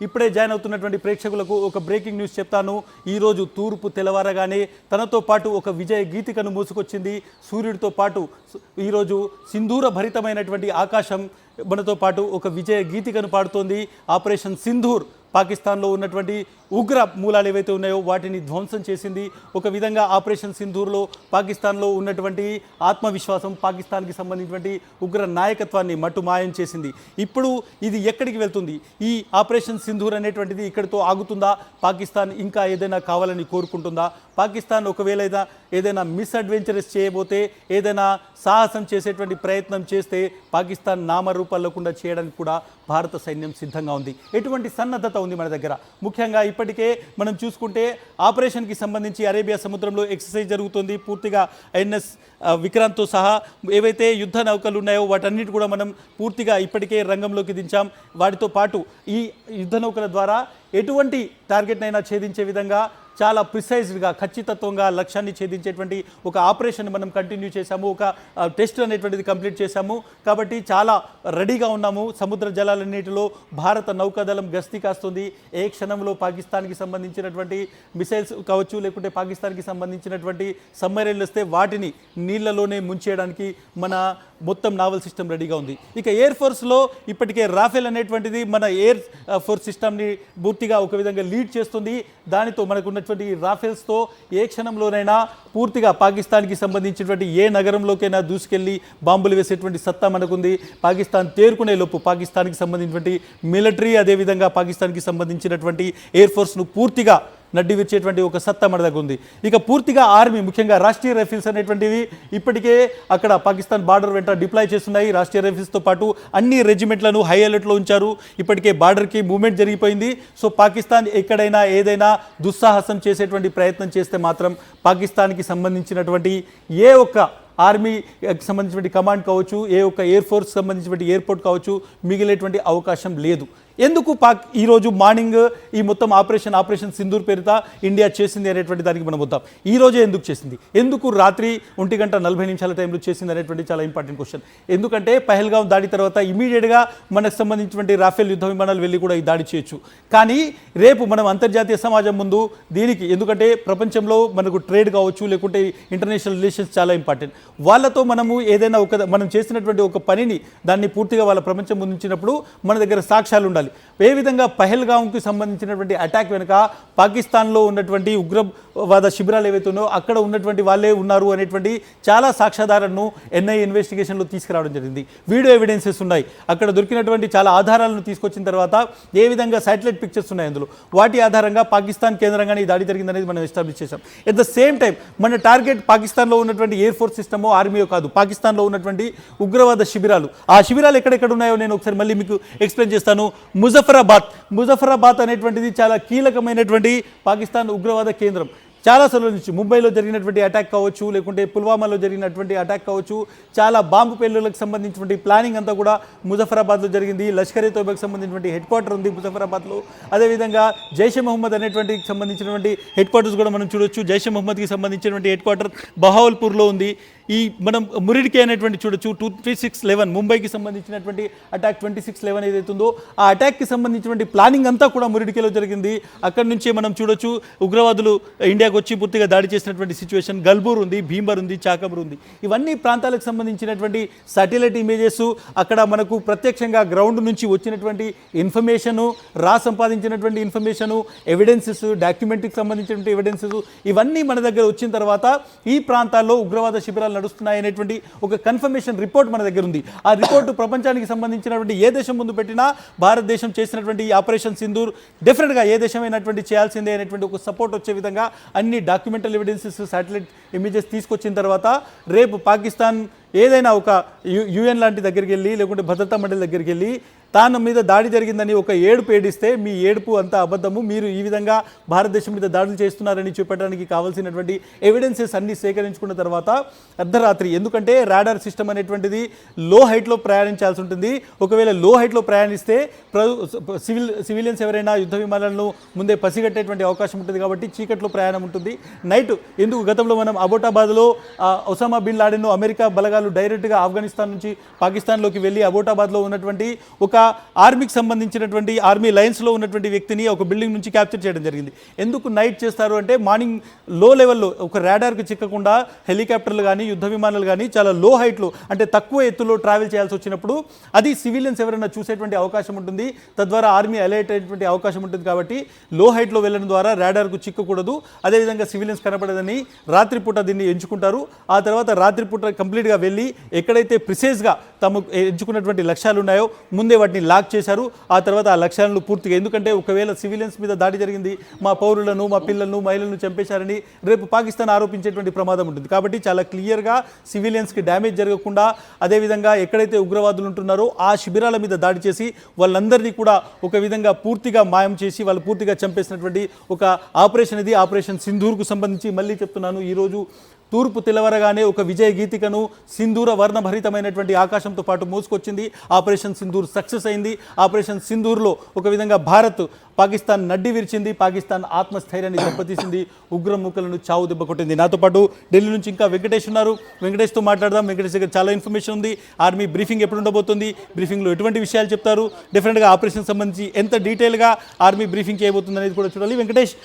ఇప్పుడే జాయిన్ అవుతున్నటువంటి ప్రేక్షకులకు ఒక బ్రేకింగ్ న్యూస్ చెప్తాను. ఈరోజు తూర్పు తెల్లవారగానే తనతో పాటు ఒక విజయ గీతికను మూసుకొచ్చింది. సూర్యుడితో పాటు ఈరోజు సింధూర భరితమైనటువంటి ఆకాశం మనతో పాటు ఒక విజయ గీతికను పాడుతోంది. ఆపరేషన్ సింధూర్ పాకిస్తాన్లో ఉన్నటువంటి ఉగ్ర మూలాలు ఏవైతే ఉన్నాయో వాటిని ధ్వంసం చేసింది. ఒక విధంగా ఆపరేషన్ సింధూర్లో పాకిస్తాన్లో ఉన్నటువంటి ఆత్మవిశ్వాసం, పాకిస్తాన్కి సంబంధించినటువంటి ఉగ్ర నాయకత్వాన్ని మట్టుమాయం చేసింది. ఇప్పుడు ఇది ఎక్కడికి వెళ్తుంది? ఈ ఆపరేషన్ సింధూర్ అనేటువంటిది ఇక్కడితో ఆగుతుందా? పాకిస్తాన్ ఇంకా ఏదైనా కావాలని కోరుకుంటుందా? పాకిస్తాన్ ఒకవేళ ఏదైనా మిస్అడ్వెంచరస్ చేయబోతే, ఏదైనా సాహసం చేసేటువంటి ప్రయత్నం చేస్తే పాకిస్తాన్ నామరూపాల్లోకుండా చేయడానికి కూడా భారత సైన్యం సిద్ధంగా ఉంది. ఎటువంటి సన్నద్ధత ఉంది మన దగ్గర? ముఖ్యంగా ఇప్పటికే మనం చూసుకుంటే ఆపరేషన్కి సంబంధించి అరేబియా సముద్రంలో ఎక్సర్సైజ్ జరుగుతుంది. పూర్తిగా ఐఎన్ఎస్ విక్రాంత్తో సహా ఏవైతే యుద్ధ నౌకలు ఉన్నాయో వాటన్నిటి కూడా మనం పూర్తిగా ఇప్పటికే రంగంలోకి దించాం. వాటితో పాటు ఈ యుద్ధ నౌకల ద్వారా ఎటువంటి టార్గెట్నైనా ఛేదించే విధంగా చాలా ప్రిసైజ్డ్గా, ఖచ్చితత్వంగా లక్ష్యాన్ని ఛేదించేటువంటి ఒక ఆపరేషన్ మనం కంటిన్యూ చేశాము. ఒక టెస్ట్ అనేటువంటిది కంప్లీట్ చేశాము. కాబట్టి చాలా రెడీగా ఉన్నాము. సముద్ర జలాలన్నిటిలో భారత నౌకాదళం గస్తీ కాస్తుంది. ఏ క్షణంలో పాకిస్తాన్కి సంబంధించినటువంటి మిసైల్స్ కావచ్చు, లేకుంటే పాకిస్తాన్కి సంబంధించినటువంటి సబ్మెరైన్లు వస్తే వాటిని నీళ్లలోనే ముంచేయడానికి మన మొత్తం నావల్ సిస్టమ్ రెడీగా ఉంది. ఇక ఎయిర్ ఫోర్స్లో ఇప్పటికే రాఫెల్ అనేటువంటిది మన ఎయిర్ ఫోర్స్ సిస్టమ్ని పూర్తిగా ఒక విధంగా లీడ్ చేస్తుంది. దానితో మనకు ఉన్నటువంటి రాఫెల్స్తో ఏ క్షణంలోనైనా పూర్తిగా పాకిస్తాన్కి సంబంధించినటువంటి ఏ నగరంలోకైనా దూసుకెళ్ళి బాంబులు వేసేటువంటి సత్తా మనకుంది. పాకిస్తాన్ తేరుకునే లోపు పాకిస్తాన్కి సంబంధించినటువంటి మిలిటరీ, అదేవిధంగా పాకిస్తాన్కి సంబంధించినటువంటి ఎయిర్ ఫోర్స్ను పూర్తిగా నడ్డి విచ్చేటువంటి ఒక సత్తా మన దగ్గర ఉంది. ఇక పూర్తిగా ఆర్మీ, ముఖ్యంగా రాష్ట్రీయ రైఫిల్స్ అనేటువంటివి ఇప్పటికే అక్కడ పాకిస్తాన్ బార్డర్ వెంట డిప్లాయ్ చేస్తున్నాయి. రాష్ట్రీయ రైఫిల్స్తో పాటు అన్ని రెజిమెంట్లను హై అలర్ట్లో ఉంచారు. ఇప్పటికే బార్డర్కి మూవ్మెంట్ జరిగిపోయింది. సో పాకిస్తాన్ ఎక్కడైనా ఏదైనా దుస్సాహసం చేసేటువంటి ప్రయత్నం చేస్తే మాత్రం పాకిస్తాన్కి సంబంధించినటువంటి ఏ ఒక్క ఆర్మీకి సంబంధించినటువంటి కమాండ్ కావచ్చు, ఏ ఒక్క ఎయిర్ ఫోర్స్ సంబంధించినటువంటి ఎయిర్పోర్ట్ కావచ్చు, మిగిలేటువంటి అవకాశం లేదు. ఎందుకు ఈరోజు మార్నింగ్ ఈ మొత్తం ఆపరేషన్ సింధూర్ పేరుత ఇండియా చేసింది అనేటువంటి దానికి మనం వద్దాం. ఈ రోజే ఎందుకు చేసింది? ఎందుకు రాత్రి 1:40 టైంలో చేసింది అనేటువంటి చాలా ఇంపార్టెంట్ క్వశ్చన్. ఎందుకంటే పహల్గాం దాడి తర్వాత ఇమీడియట్గా మనకు సంబంధించినటువంటి రాఫెల్ యుద్ధ విమానాలు వెళ్ళి కూడా ఈ దాడి చేయొచ్చు. కానీ రేపు మనం అంతర్జాతీయ సమాజం ముందు దీనికి, ఎందుకంటే ప్రపంచంలో మనకు ట్రేడ్ కావచ్చు, లేకుంటే ఇంటర్నేషనల్ రిలేషన్స్ చాలా ఇంపార్టెంట్. వాళ్ళతో మనము ఏదైనా మనం చేసినటువంటి ఒక పనిని దాన్ని పూర్తిగా వాళ్ళ ప్రపంచం ముందు ఉంచినప్పుడు మన దగ్గర సాక్ష్యాలు ఉండాలి. ఏ విధంగా పహల్గాంకి సంబంధించినటువంటి అటాక్ వెనుక పాకిస్తాన్లో ఉన్నటువంటి ఉగ్రవాద శిబిరాలు ఏవైతే ఉన్నాయో అక్కడ ఉన్నటువంటి వాళ్ళే ఉన్నారు అనేటువంటి చాలా సాక్ష్యాధారాలను ఎన్ఐఏ ఇన్వెస్టిగేషన్లో తీసుకురావడం జరిగింది. వీడియో ఎవిడెన్సెస్ ఉన్నాయి. అక్కడ దొరికినటువంటి చాలా ఆధారాలను తీసుకొచ్చిన తర్వాత ఏ విధంగా శాటిలైట్ పిక్చర్స్ ఉన్నాయి అందులో, వాటి ఆధారంగా పాకిస్తాన్ కేంద్రంగానే ఈ దాడి జరిగిందనేది మనం ఎస్టాబ్లిష్ చేశాం. ఎట్ ద సేమ్ టైం మన టార్గెట్ పాకిస్తాన్లో ఉన్నటువంటి ఎయిర్ ఫోర్స్ సిస్టమో ఆర్మీయో కాదు, పాకిస్తాన్లో ఉన్నటువంటి ఉగ్రవాద శిబిరాలు. ఆ శిబిరాలు ఎక్కడెక్కడ ఉన్నాయో నేను ఒకసారి మళ్ళీ మీకు ఎక్స్ప్లెయిన్ చేస్తాను. ముజఫరాబాద్ అనేటువంటిది చాలా కీలకమైనటువంటి పాకిస్తాన్ ఉగ్రవాద కేంద్రం. చాలా సార్లు నుంచి ముంబైలో జరిగినటువంటి అటాక్ కావచ్చు, లేకుంటే పుల్వామాలో జరిగినటువంటి అటాక్ కావచ్చు, చాలా బాంబు పేలుళ్లకు సంబంధించినటువంటి ప్లానింగ్ అంతా కూడా ముజఫరాబాద్లో జరిగింది. లష్కర్ ఏ తోబాకి సంబంధించినటువంటి హెడ్ క్వార్టర్ ఉంది ముజఫరాబాద్లో. అదేవిధంగా జైషే మొహమ్మద్ అనేటువంటి సంబంధించినటువంటి హెడ్ క్వార్టర్స్ కూడా మనం చూడొచ్చు. జైషే మొహమ్మద్కి సంబంధించినటువంటి హెడ్ క్వార్టర్ బహావల్పూర్లో ఉంది. ఈ మనం మురిడికే అనేటువంటి చూడొచ్చు. 2611 ముంబైకి సంబంధించినటువంటి అటాక్ 2611 ఏదైతుందో ఆ అటాక్కి సంబంధించినటువంటి ప్లానింగ్ అంతా కూడా మురిడికేలో జరిగింది. అక్కడి నుంచే మనం చూడొచ్చు ఉగ్రవాదులు ఇండియాకు వచ్చి పూర్తిగా దాడి చేసినటువంటి సిచ్యువేషన్. గల్బూర్ ఉంది, భీంబర్ ఉంది, చాకబర్ ఉంది. ఇవన్నీ ప్రాంతాలకు సంబంధించినటువంటి సాటిలైట్ ఇమేజెస్, అక్కడ మనకు ప్రత్యక్షంగా గ్రౌండ్ నుంచి వచ్చినటువంటి ఇన్ఫర్మేషను, సంపాదించినటువంటి ఇన్ఫర్మేషను, ఎవిడెన్సెస్, డాక్యుమెంట్కి సంబంధించినటువంటి ఎవిడెన్సెస్, ఇవన్నీ మన దగ్గర వచ్చిన తర్వాత ఈ ప్రాంతాల్లో ఉగ్రవాద శిబిరాలు నడుస్తున్నాయనేటువంటి ఒక కన్ఫర్మేషన్ రిపోర్ట్ మన దగ్గర ఉంది. ఆ రిపోర్టు ప్రపంచానికి సంబంధించినటువంటి ఏ దేశం ముందు పెట్టినా భారతదేశం చేసినటువంటి ఆపరేషన్ సింధూర్ డెఫినెట్గా ఏ దేశమైనటువంటి చేయాల్సిందే అనేటువంటి ఒక సపోర్ట్ వచ్చే విధంగా అన్ని డాక్యుమెంటల్ ఎవిడెన్సెస్, శాటిలైట్ ఇమేజెస్ తీసుకొచ్చిన తర్వాత రేపు పాకిస్తాన్ ఏదైనా ఒక యుఎన్ లాంటి దగ్గరికి వెళ్ళి, లేకుంటే భద్రతా మండలి దగ్గరికి వెళ్ళి తాను మీద దాడి జరిగిందని ఒక ఏడుపు ఏడిస్తే మీ ఏడుపు అంతా అబద్ధము, మీరు ఈ విధంగా భారతదేశం మీద దాడులు చేస్తున్నారని చూపెట్టడానికి కావాల్సినటువంటి ఎవిడెన్సెస్ అన్ని సేకరించుకున్న తర్వాత అర్ధరాత్రి, ఎందుకంటే రాడార్ సిస్టమ్ అనేటువంటిది లో హైట్లో ప్రయాణించాల్సి ఉంటుంది. ఒకవేళ లో హైట్లో ప్రయాణిస్తే సివిలియన్స్ ఎవరైనా యుద్ధ విమానాలను ముందే పసిగట్టేటువంటి అవకాశం ఉంటుంది. కాబట్టి చీకట్లో ప్రయాణం ఉంటుంది. నైట్ ఎందుకు గతంలో మనం అబోటాబాద్లో ఒసామా బిన్ లాడెన్ అమెరికా బలగాలు డైరెక్ట్గా ఆఫ్ఘనిస్తాన్ నుంచి పాకిస్తాన్లోకి వెళ్ళి అబోటాబాద్లో ఉన్నటువంటి ఒక ఆర్మీకి సంబంధించినటువంటి ఆర్మీ లైన్స్లో ఉన్నటువంటి వ్యక్తిని ఒక బిల్డింగ్ నుంచి క్యాప్చర్ చేయడం జరిగింది. ఎందుకు నైట్ చేస్తారు అంటే మార్నింగ్ లో లెవెల్లో ఒక రాడార్కి చిక్కకుండా హెలికాప్టర్లు కానీ యుద్ధ విమానాలు కానీ చాలా లో హైట్లో అంటే తక్కువ ఎత్తులో ట్రావెల్ చేయాల్సి వచ్చినప్పుడు అది సివిలియన్స్ ఎవరైనా చూసేటువంటి అవకాశం ఉంటుంది, తద్వారా ఆర్మీ అలర్ట్ అయ్యేటువంటి అవకాశం ఉంటుంది. కాబట్టి లో హైట్లో వెళ్ళడం ద్వారా రాడార్కు చిక్కకూడదు, అదేవిధంగా సివిలియన్స్ కనపడదని రాత్రిపూట దీన్ని ఎంచుకుంటారు. ఆ తర్వాత రాత్రిపూట కంప్లీట్గా వెళ్ళి ఎక్కడైతే ప్రిసైజ్గా తమ ఎంచుకున్నటువంటి లక్ష్యాలు ఉన్నాయో ముందే వాటిని లాక్ చేశారు. ఆ తర్వాత ఆ లక్ష్యాలను పూర్తిగా, ఎందుకంటే ఒకవేళ సివిలియన్స్ మీద దాడి జరిగింది, మా పౌరులను మా పిల్లలను మహిళలను చంపేశారని రేపు పాకిస్తాన్ ఆరోపించేటువంటి ప్రమాదం ఉంటుంది. కాబట్టి చాలా క్లియర్గా సివిలియన్స్కి డ్యామేజ్ జరగకుండా, అదేవిధంగా ఎక్కడైతే ఉగ్రవాదులు ఉంటున్నారో ఆ శిబిరాల మీద దాడి చేసి వాళ్ళందరినీ కూడా ఒక విధంగా పూర్తిగా మాయం చేసి వాళ్ళు పూర్తిగా చంపేసినటువంటి ఒక ఆపరేషన్ ఇది. ఆపరేషన్ సింధూర్కు సంబంధించి మళ్ళీ చెప్తున్నాను, ఈరోజు తూర్పు తెలవరగానే ఒక విజయ గీతికను సింధూర వర్ణభరితమైనటువంటి ఆకాశంతో పాటు మోసుకొచ్చింది. ఆపరేషన్ సింధూర్ సక్సెస్ అయింది. ఆపరేషన్ సింధూర్లో ఒక విధంగా భారత్ పాకిస్తాన్ నడ్డి విరిచింది, పాకిస్తాన్ ఆత్మస్థైర్యాన్ని దెబ్బతీసింది, ఉగ్రముఖలను చావు దెబ్బ కొట్టింది. నాతో పాటు ఢిల్లీ నుంచి ఇంకా వెంకటేష్ ఉన్నారు, వెంకటేష్తో మాట్లాడదాం. వెంకటేష్ దగ్గర చాలా ఇన్ఫర్మేషన్ ఉంది. ఆర్మీ బ్రీఫింగ్ ఎప్పుడు ఉండబోతుంది, బ్రీఫింగ్లో ఎటువంటి విషయాలు చెప్తారు, డెఫినెట్గా ఆపరేషన్ సంబంధించి ఎంత డీటెయిల్గా ఆర్మీ బ్రీఫింగ్ చేయబోతుంది అనేది కూడా చూడాలి. వెంకటేష్,